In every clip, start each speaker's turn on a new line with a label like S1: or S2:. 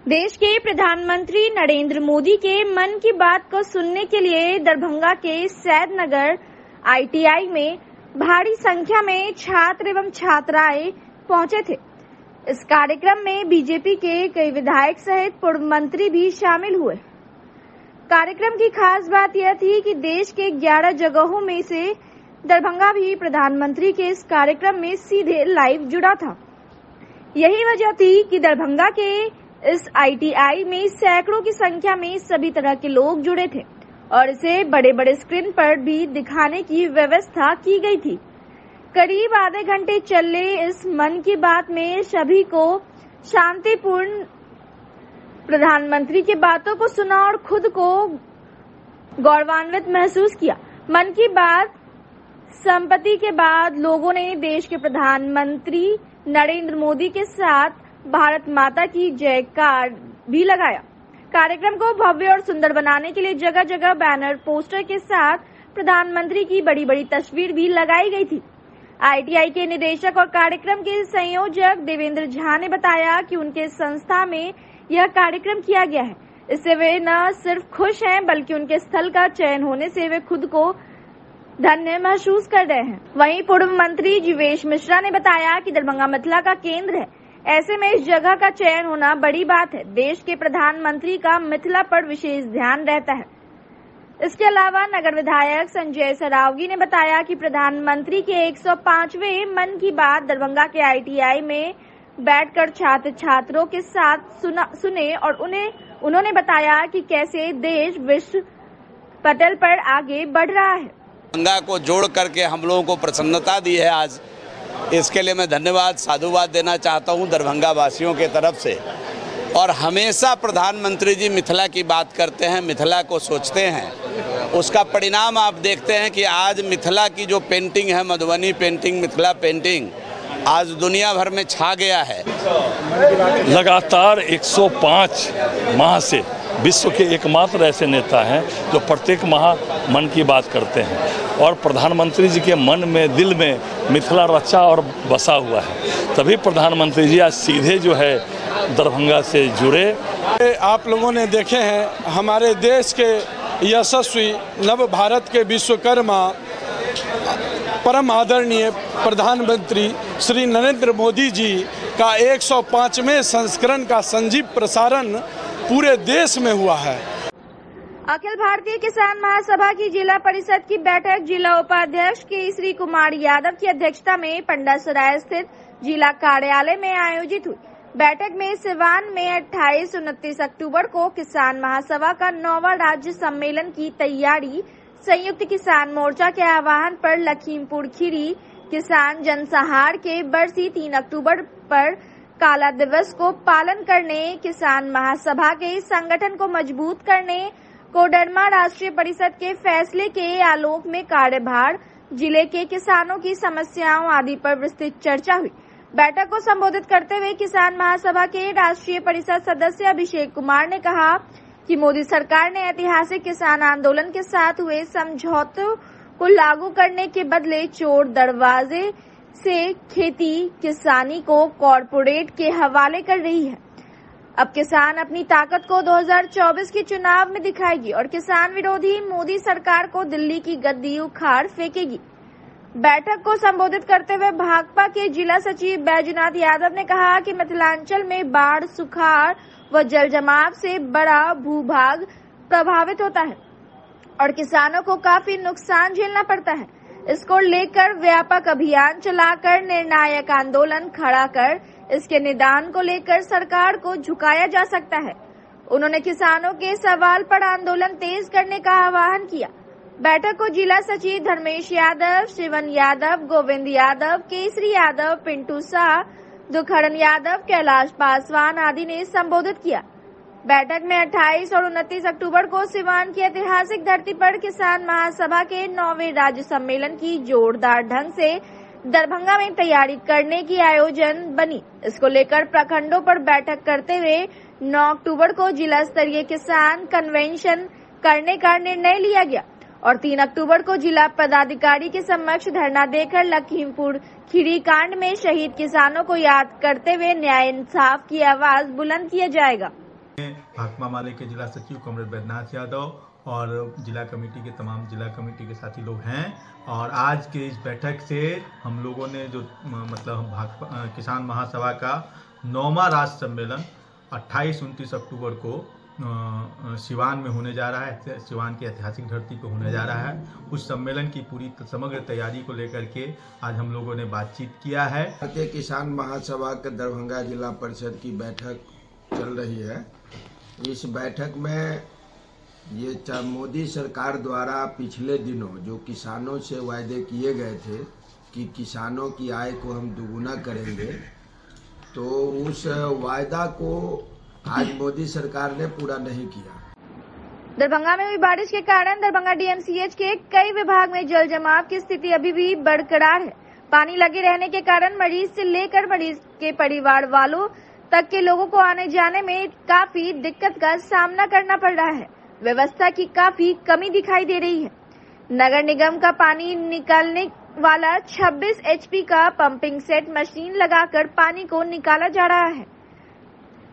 S1: देश के प्रधानमंत्री नरेंद्र मोदी के मन की बात को सुनने के लिए दरभंगा के सैदनगर ITI में भारी संख्या में छात्र एवं छात्राएं पहुंचे थे। इस कार्यक्रम में बीजेपी के कई विधायक सहित पूर्व मंत्री भी शामिल हुए। कार्यक्रम की खास बात यह थी कि देश के 11 जगहों में से दरभंगा भी प्रधानमंत्री के इस कार्यक्रम में सीधे लाइव जुड़ा था। यही वजह थी कि दरभंगा के इस ITI में सैकड़ों की संख्या में सभी तरह के लोग जुड़े थे और इसे बड़े बड़े स्क्रीन पर भी दिखाने की व्यवस्था की गई थी। करीब आधे घंटे चले इस मन की बात में सभी को शांतिपूर्ण प्रधानमंत्री की बातों को सुना और खुद को गौरवान्वित महसूस किया। मन की बात संपत्ति के बाद लोगों ने देश के प्रधानमंत्री नरेंद्र मोदी के साथ भारत माता की जयकार भी लगाया। कार्यक्रम को भव्य और सुंदर बनाने के लिए जगह जगह बैनर पोस्टर के साथ प्रधानमंत्री की बड़ी बड़ी तस्वीर भी लगाई गई थी। ITI के निदेशक और कार्यक्रम के संयोजक देवेंद्र झा ने बताया कि उनके संस्था में यह कार्यक्रम किया गया है। इससे वे न सिर्फ खुश हैं बल्कि उनके स्थल का चयन होने से वे खुद को धन्य महसूस कर रहे हैं। वहीं पूर्व मंत्री जीवेश मिश्रा ने बताया कि दरभंगा मिथिला का केंद्र है, ऐसे में इस जगह का चयन होना बड़ी बात है। देश के प्रधानमंत्री का मिथिला पर विशेष ध्यान रहता है। इसके अलावा नगर विधायक संजय सरावगी ने बताया कि प्रधानमंत्री के 105वें मन की बात दरभंगा के ITI में बैठकर छात्र छात्रों के साथ सुने और उन्होंने बताया कि कैसे देश विश्व पटल पर आगे बढ़ रहा है।
S2: दरभंगा को जोड़ करके हम लोगों को प्रसन्नता दी है आज, इसके लिए मैं धन्यवाद साधुवाद देना चाहता हूं दरभंगा वासियों के तरफ से। और हमेशा प्रधानमंत्री जी मिथिला की बात करते हैं, मिथिला को सोचते हैं। उसका परिणाम आप देखते हैं कि आज मिथिला की जो पेंटिंग है, मधुबनी पेंटिंग, मिथिला पेंटिंग, आज दुनिया भर में छा गया है।
S3: लगातार 105 माह से विश्व के एकमात्र ऐसे नेता हैं जो प्रत्येक माह मन की बात करते हैं और प्रधानमंत्री जी के मन में, दिल में मिथिला रचा और बसा हुआ है। तभी प्रधानमंत्री जी आज सीधे जो है दरभंगा से जुड़े।
S4: आप लोगों ने देखे हैं हमारे देश के यशस्वी नव भारत के विश्वकर्मा परम आदरणीय प्रधानमंत्री श्री नरेंद्र मोदी जी का 105वें संस्करण का संजीव प्रसारण पूरे देश में हुआ है।
S1: अखिल भारतीय किसान महासभा की जिला परिषद की बैठक जिला उपाध्यक्ष केसरी कुमार यादव की अध्यक्षता में पंडासराय स्थित जिला कार्यालय में आयोजित हुई। बैठक में सिवान में 28-29 अक्टूबर को किसान महासभा का 9वां राज्य सम्मेलन की तैयारी, संयुक्त किसान मोर्चा के आह्वान पर लखीमपुर खीरी किसान जनसंहार के बरसी 3 अक्टूबर पर काला दिवस को पालन करने, किसान महासभा के संगठन को मजबूत करने, कोडरमा राष्ट्रीय परिषद के फैसले के आलोक में कार्यभार, जिले के किसानों की समस्याओं आदि पर विस्तृत चर्चा हुई। बैठक को संबोधित करते हुए किसान महासभा के राष्ट्रीय परिषद सदस्य अभिषेक कुमार ने कहा कि मोदी सरकार ने ऐतिहासिक किसान आंदोलन के साथ हुए समझौतों को लागू करने के बदले चोर दरवाजे से खेती किसानी को कॉरपोरेट के हवाले कर रही है। अब किसान अपनी ताकत को 2024 के चुनाव में दिखाएगी और किसान विरोधी मोदी सरकार को दिल्ली की गद्दी उखाड़ फेंकेगी। बैठक को संबोधित करते हुए भाकपा के जिला सचिव बैजनाथ यादव ने कहा कि मिथिलांचल में बाढ़, सुखाड़ व जल जमाव से बड़ा भूभाग प्रभावित होता है और किसानों को काफी नुकसान झेलना पड़ता है। इसको लेकर व्यापक अभियान चलाकर निर्णायक आंदोलन खड़ा कर इसके निदान को लेकर सरकार को झुकाया जा सकता है। उन्होंने किसानों के सवाल पर आंदोलन तेज करने का आह्वान किया। बैठक को जिला सचिव धर्मेश यादव, शिवन यादव, गोविंद यादव, केसरी यादव, पिंटू शाह, दुखड़न यादव, कैलाश पासवान आदि ने संबोधित किया। बैठक में 28 और 29 अक्टूबर को सिवान की ऐतिहासिक धरती पर किसान महासभा के 9वें राज्य सम्मेलन की जोरदार ढंग से दरभंगा में तैयारी करने की आयोजन बनी। इसको लेकर प्रखंडों पर बैठक करते हुए 9 अक्टूबर को जिला स्तरीय किसान कन्वेंशन करने का निर्णय लिया गया और 3 अक्टूबर को जिला पदाधिकारी के समक्ष धरना देकर लखीमपुर खीरी कांड में शहीद किसानों को याद करते हुए न्याय इंसाफ की आवाज बुलंद किया जाएगा।
S5: भाकपा माले के जिला सचिव कॉमरेड बैद्यनाथ यादव और जिला कमेटी के तमाम जिला कमेटी के साथी लोग हैं। और आज के इस बैठक से हम लोगों ने जो मतलब भाकपा किसान महासभा का 9वां राष्ट्र सम्मेलन 28-29 अक्टूबर को सिवान में होने जा रहा है। सिवान की ऐतिहासिक धरती पर होने जा रहा है। उस सम्मेलन की पूरी समग्र तैयारी को लेकर के आज हम लोगों ने बातचीत किया है।
S6: भारतीय किसान महासभा के दरभंगा जिला परिषद की बैठक चल रही है। इस बैठक में ये मोदी सरकार द्वारा पिछले दिनों जो किसानों से वायदे किए गए थे कि किसानों की आय को हम दुगुना करेंगे, तो उस वायदा को आज मोदी सरकार ने पूरा नहीं किया।
S1: दरभंगा में हुई बारिश के कारण दरभंगा डीएमसीएच के कई विभाग में जल जमाव की स्थिति अभी भी बरकरार है। पानी लगे रहने के कारण मरीज से लेकर मरीज के परिवार वालों तक के लोगों को आने जाने में काफी दिक्कत का सामना करना पड़ रहा है। व्यवस्था की काफी कमी दिखाई दे रही है। नगर निगम का पानी निकालने वाला 26 HP का पंपिंग सेट मशीन लगाकर पानी को निकाला जा रहा है।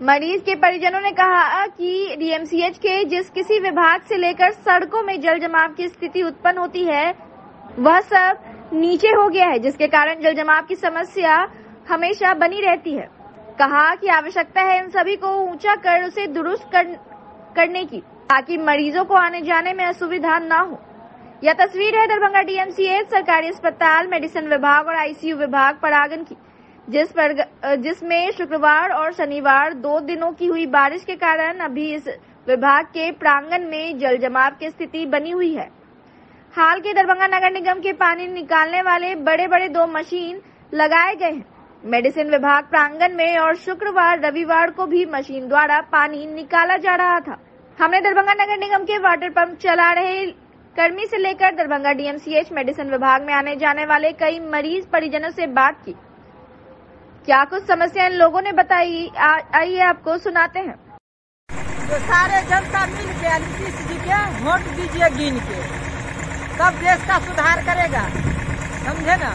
S1: मरीज के परिजनों ने कहा कि डीएमसीएच के जिस किसी विभाग से लेकर सड़कों में जल जमाव की स्थिति उत्पन्न होती है वह सब नीचे हो गया है, जिसके कारण जल जमाव की समस्या हमेशा बनी रहती है। कहा कि आवश्यकता है इन सभी को ऊंचा कर उसे दुरुस्त करने की, ताकि मरीजों को आने जाने में असुविधा न हो। यह तस्वीर है दरभंगा डीएमसीएच सरकारी अस्पताल, मेडिसिन विभाग और आईसीयू विभाग परागन की, जिसमें शुक्रवार और शनिवार 2 दिनों की हुई बारिश के कारण अभी इस विभाग के प्रांगण में जल जमाव की स्थिति बनी हुई है। हाल के दरभंगा नगर निगम के पानी निकालने वाले बड़े बड़े 2 मशीन लगाए गए हैं मेडिसिन विभाग प्रांगण में, और शुक्रवार रविवार को भी मशीन द्वारा पानी निकाला जा रहा था। हमने दरभंगा नगर निगम के वाटर पंप चला रहे कर्मी से लेकर दरभंगा डीएमसीएच मेडिसिन विभाग में आने जाने वाले कई मरीज परिजनों से बात की। क्या कुछ समस्या इन लोगों ने बताई, आइए आपको सुनाते हैं।
S7: तो सारे जनता मिल के नीतीश जी के वोट दीजिए गिन के, तब देश का सुधार करेगा, समझे ना।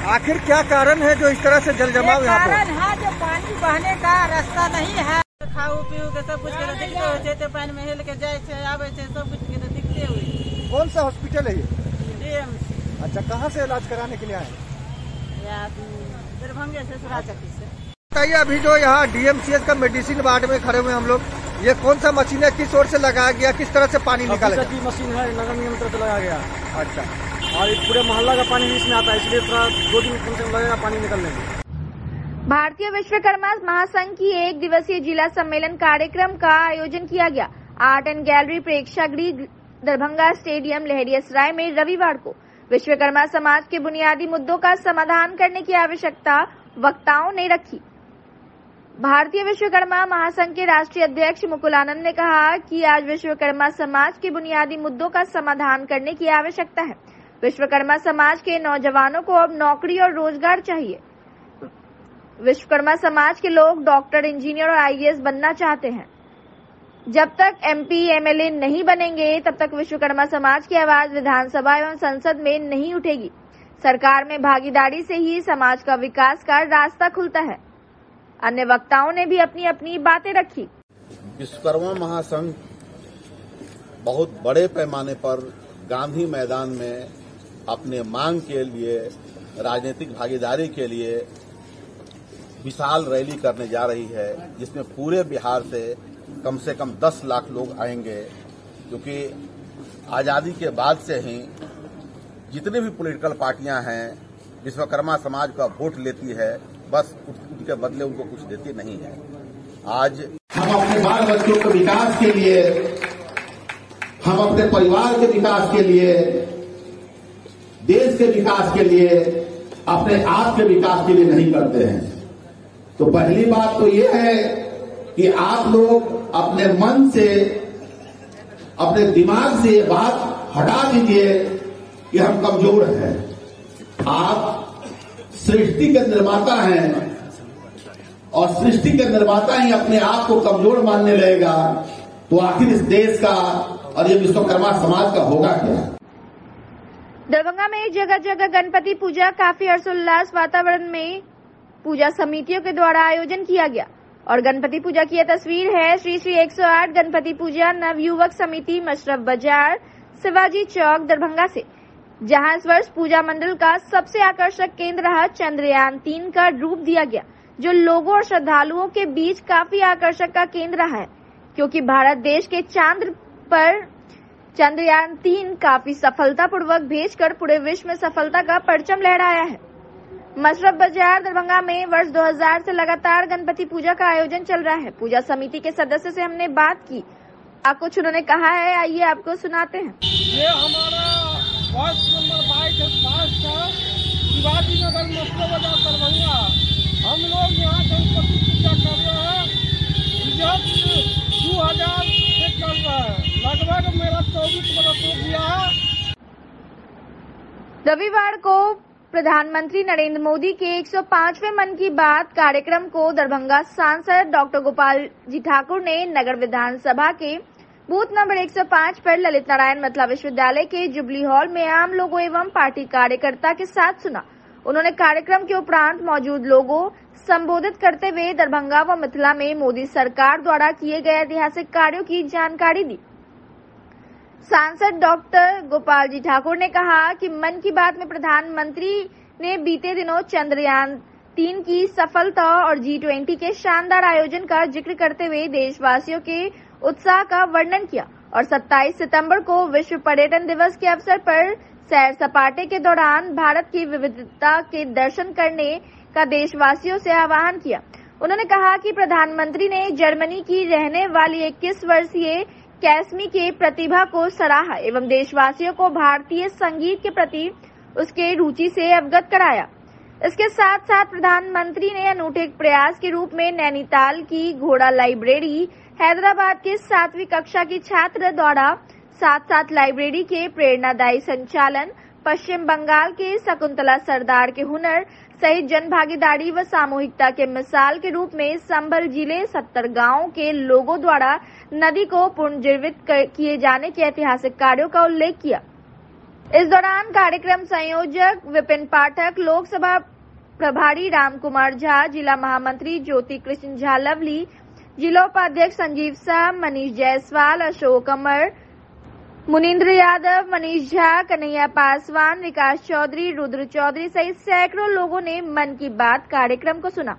S8: आखिर क्या कारण है जो इस तरह से जल जमाव यहाँ पर?
S7: कारण है जो पानी बहने का रास्ता नहीं है। खाऊ पीऊ के सब कुछ के दिखते हो, पानी में हेल के जाए आवे सब कुछ के दिखते हुए।
S8: कौन सा हॉस्पिटल है ये?
S7: डीएमसी।
S8: अच्छा, कहाँ से इलाज कराने के लिए आए?
S7: दरभंगा से सुराचक्की से।
S8: बताइए, अभी जो यहाँ डीएमसीएच का मेडिसिन वार्ड में खड़े हुए हम लोग, ये कौन सा मशीन है, किस ओर से लगाया गया, किस तरह से पानी निकालेगा?
S9: मशीन है, नगर निगम तरफ से लगाया गया।
S8: अच्छा,
S9: और पूरे मोहल्ला का पानी इसमें आता है, इसलिए थोड़ा 2 दिन कम से कम लगेगा पानी निकलने में।
S1: भारतीय विश्वकर्मा महासंघ की 1 दिवसीय जिला सम्मेलन कार्यक्रम का आयोजन किया गया। आर्ट एंड गैलरी प्रेक्षागृह दरभंगा स्टेडियम लहरियासराय में रविवार को विश्वकर्मा समाज के बुनियादी मुद्दों का समाधान करने की आवश्यकता वक्ताओं ने रखी। भारतीय विश्वकर्मा महासंघ के राष्ट्रीय अध्यक्ष मुकुल आनंद ने कहा कि आज विश्वकर्मा समाज के बुनियादी मुद्दों का समाधान करने की आवश्यकता है। विश्वकर्मा समाज के नौजवानों को अब नौकरी और रोजगार चाहिए। विश्वकर्मा समाज के लोग डॉक्टर, इंजीनियर और आईएएस बनना चाहते हैं। जब तक एमपी, एमएलए नहीं बनेंगे तब तक विश्वकर्मा समाज की आवाज विधानसभा एवं संसद में नहीं उठेगी। सरकार में भागीदारी से ही समाज का विकास का रास्ता खुलता है। अन्य वक्ताओं ने भी अपनी अपनी बातें रखी।
S10: विश्वकर्मा महासंघ बहुत बड़े पैमाने पर गांधी मैदान में अपने मांग के लिए, राजनीतिक भागीदारी के लिए विशाल रैली करने जा रही है, जिसमें पूरे बिहार से कम 10 लाख लोग आएंगे, क्योंकि आज़ादी के बाद से ही जितनी भी पॉलिटिकल पार्टियां हैं विश्वकर्मा समाज का वोट लेती है, बस उनके बदले उनको कुछ देती नहीं है। आज
S11: हम अपने बाल बच्चों के विकास के लिए, हम अपने परिवार के विकास के लिए, देश के विकास के लिए, अपने आप के विकास के लिए नहीं करते हैं। तो पहली बात तो ये है कि आप लोग अपने मन से, अपने दिमाग से ये बात हटा दीजिए कि हम कमजोर हैं। आप सृष्टि के निर्माता हैं और सृष्टि के निर्माता ही अपने आप को कमजोर मानने लगेगा तो आखिर इस देश का और ये विश्वकर्मा समाज का होगा क्या?
S1: दरभंगा में जगह जगह गणपति पूजा काफी हर्षोल्लास वातावरण में पूजा समितियों के द्वारा आयोजन किया गया। और गणपति पूजा की यह तस्वीर है श्री श्री 108 गणपति पूजा नवयुवक समिति मशरफ बाजार शिवाजी चौक दरभंगा से, जहां इस वर्ष पूजा मंडल का सबसे आकर्षक केंद्र रहा चंद्रयान 3 का रूप दिया गया, जो लोगों और श्रद्धालुओं के बीच काफी आकर्षक का केंद्र रहा है, क्योंकि भारत देश के चांद पर चंद्रयान 3 काफी सफलतापूर्वक भेजकर पूरे विश्व में सफलता का परचम लहराया है। मशरफ बाजार दरभंगा में वर्ष 2000 से लगातार गणपति पूजा का आयोजन चल रहा है। पूजा समिति के सदस्य से हमने बात की, कुछ उन्होंने कहा है, आइए आपको सुनाते हैं।
S12: ये हमारा वार्ड नंबर 22 का शिवाजी नगर मशरफ बाजार दरभंगा, हम लोग यहाँ गणपति पूजा कर रहे हैं। 2000 से चल रहा है, लगभग मेरा 24 वर्ष हो गया है।
S1: रविवार को प्रधानमंत्री नरेंद्र मोदी के 105वें मन की बात कार्यक्रम को दरभंगा सांसद डॉक्टर गोपाल जी ठाकुर ने नगर विधानसभा के बूथ नंबर 105 पर ललित नारायण मिथिला विश्वविद्यालय के जुबली हॉल में आम लोगों एवं पार्टी कार्यकर्ता के साथ सुना। उन्होंने कार्यक्रम के उपरांत मौजूद लोगों संबोधित करते हुए दरभंगा व मिथिला में मोदी सरकार द्वारा किए गए ऐतिहासिक कार्यों की जानकारी दी। सांसद डॉक्टर गोपाल जी ठाकुर ने कहा कि मन की बात में प्रधानमंत्री ने बीते दिनों चंद्रयान 3 की सफलता और G20 के शानदार आयोजन का जिक्र करते हुए देशवासियों के उत्साह का वर्णन किया और 27 सितंबर को विश्व पर्यटन दिवस के अवसर पर सैर सपाटे के दौरान भारत की विविधता के दर्शन करने का देशवासियों से आह्वान किया। उन्होंने कहा कि प्रधानमंत्री ने जर्मनी की रहने वाली 21 वर्षीय कैसमी के प्रतिभा को सराहा एवं देशवासियों को भारतीय संगीत के प्रति उसके रुचि से अवगत कराया। इसके साथ साथ प्रधानमंत्री ने अनूठे प्रयास के रूप में नैनीताल की घोड़ा लाइब्रेरी, हैदराबाद के 7वीं कक्षा की छात्र द्वारा साथ लाइब्रेरी के प्रेरणादायी संचालन, पश्चिम बंगाल के शकुंतला सरदार के हुनर सहित जन भागीदारी व सामूहिकता के मिसाल के रूप में संभल जिले 70 गांवों के लोगों द्वारा नदी को पुनर्जीवित किए जाने के ऐतिहासिक कार्यों का उल्लेख किया। इस दौरान कार्यक्रम संयोजक विपिन पाठक, लोकसभा प्रभारी राम कुमार झा, जिला महामंत्री ज्योति कृष्ण झा लवली, जिला उपाध्यक्ष संजीव शाह, मनीष जायसवाल, अशोक अमर, मुनीन्द्र यादव, मनीष झा, कन्हैया पासवान, विकास चौधरी, रुद्र चौधरी सहित सैकड़ों लोगों ने मन की बात कार्यक्रम को सुना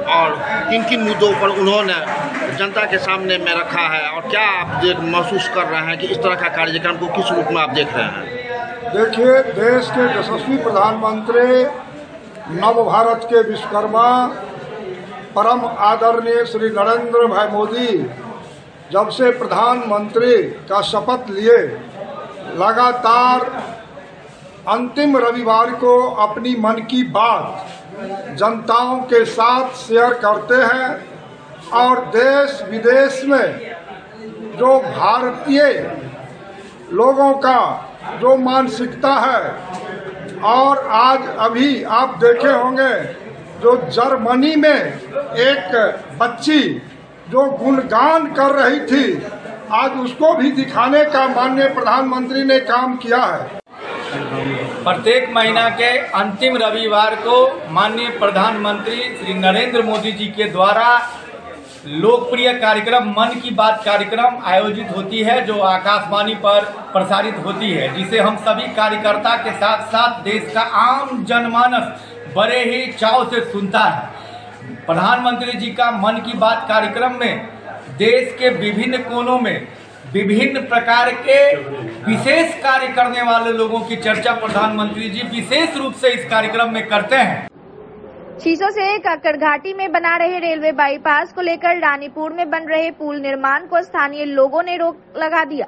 S13: और किन किन मुद्दों पर उन्होंने जनता के सामने में रखा है और क्या आप महसूस कर रहे हैं कि इस तरह का कार्यक्रम को किस रूप में आप देख रहे हैं?
S12: देखिए, देश के यशस्वी प्रधानमंत्री, नव भारत के विश्वकर्मा, परम आदरणीय श्री नरेंद्र भाई मोदी जब से प्रधानमंत्री का शपथ लिए लगातार अंतिम रविवार को अपनी मन की बात जनताओं के साथ शेयर करते हैं और देश विदेश में जो भारतीय लोगों का जो मानसिकता है, और आज अभी आप देखे होंगे जो जर्मनी में एक बच्ची जो गुणगान कर रही थी, आज उसको भी दिखाने का माननीय प्रधानमंत्री ने काम किया है।
S14: प्रत्येक महीना के अंतिम रविवार को माननीय प्रधानमंत्री श्री नरेंद्र मोदी जी के द्वारा लोकप्रिय कार्यक्रम मन की बात कार्यक्रम आयोजित होती है, जो आकाशवाणी पर प्रसारित होती है, जिसे हम सभी कार्यकर्ता के साथ साथ देश का आम जनमानस बड़े ही चाव से सुनता है। प्रधानमंत्री जी का मन की बात कार्यक्रम में देश के विभिन्न कोनों में विभिन्न प्रकार के विशेष कार्य करने वाले लोगों की चर्चा प्रधानमंत्री जी विशेष रूप से इस कार्यक्रम में करते हैं।
S1: शीशों से काकड़ घाटी में बना रहे रेलवे बाईपास को लेकर रानीपुर में बन रहे पुल निर्माण को स्थानीय लोगों ने रोक लगा दिया।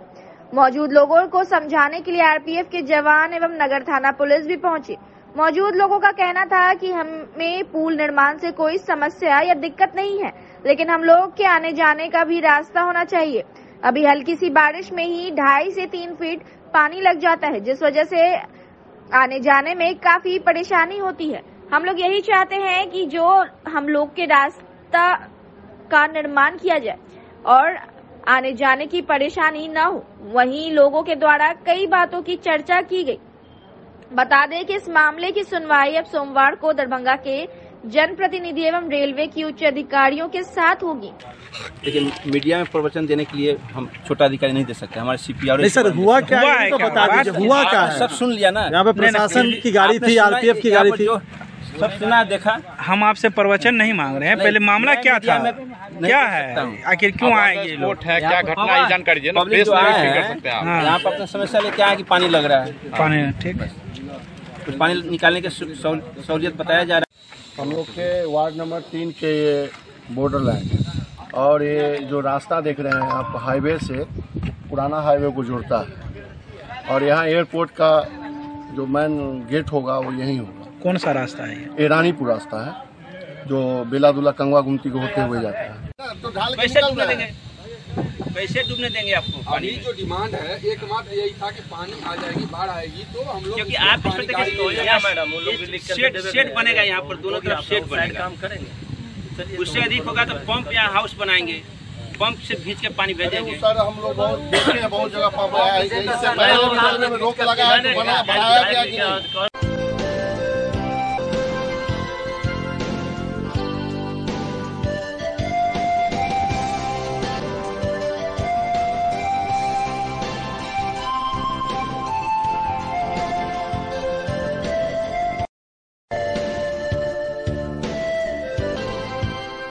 S1: मौजूद लोगों को समझाने के लिए आरपीएफ के जवान एवं नगर थाना पुलिस भी पहुंची। मौजूद लोगों का कहना था कि हमें पुल निर्माण से कोई समस्या या दिक्कत नहीं है, लेकिन हम लोग के आने जाने का भी रास्ता होना चाहिए। अभी हल्की सी बारिश में ही 2.5 से 3 फीट पानी लग जाता है, जिस वजह से आने जाने में काफी परेशानी होती है। हम लोग यही चाहते हैं कि जो हम लोग के रास्ता का निर्माण किया जाए और आने जाने की परेशानी न हो। वहीं लोगों के द्वारा कई बातों की चर्चा की गई। बता दें कि इस मामले की सुनवाई अब सोमवार को दरभंगा के जनप्रतिनिधि एवं रेलवे की उच्च अधिकारियों के साथ होगी।
S15: लेकिन मीडिया में प्रवचन देने के लिए हम छोटा अधिकारी नहीं दे सकते। हमारे CP और
S9: सर हुआ क्या है, तो बता दीजिए हुआ क्या है।
S15: सब सुन लिया ना,
S9: यहाँ पे प्रशासन की गाड़ी थी, RPF की गाड़ी थी,
S15: सब सुना देखा।
S16: हम आपसे प्रवचन नहीं मांग रहे हैं, पहले मामला क्या था, क्या है, आखिर क्यों आए ये लोग,
S15: क्या घटना है जानकारी दीजिए। पब्लिक जो आया है यहाँ पर अपना समस्या लेके आया कि पानी लग रहा है,
S16: पानी ठीक है,
S15: कुछ पानी निकालने की सहूलियत बताया जा रहा है।
S10: हम लोग के वार्ड नंबर 3 के ये बॉर्डर लाइन और ये जो रास्ता देख रहे हैं आप, हाईवे से पुराना हाईवे को जोड़ता है और यहाँ एयरपोर्ट का जो मेन गेट होगा वो यहीं होगा।
S16: कौन सा रास्ता है
S10: ये? रानीपुर रास्ता है जो बेलादुल्ला कंगवा गुमती को होते हुए जाता है।
S15: तो कैसे डूबने देंगे, कैसे डूबने देंगे आपको?
S17: पानी जो डिमांड है एकमात्र यही था कि पानी आ जाएगी, बाढ़ आएगी तो हम लोग,
S15: क्योंकि आप इस पर शेड बनेगा, यहाँ पर दोनों तरफ शेड बनेगा, काम करेंगे। उससे अधिक होगा तो पंप या हाउस बनाएंगे, पंप से खींच के पानी भेजेंगे।
S10: सर हम लोग बहुत देखे हैं, बहुत जगह पंप आया है, इससे पहले रोक लगाया तो बनाया गया कि नहीं?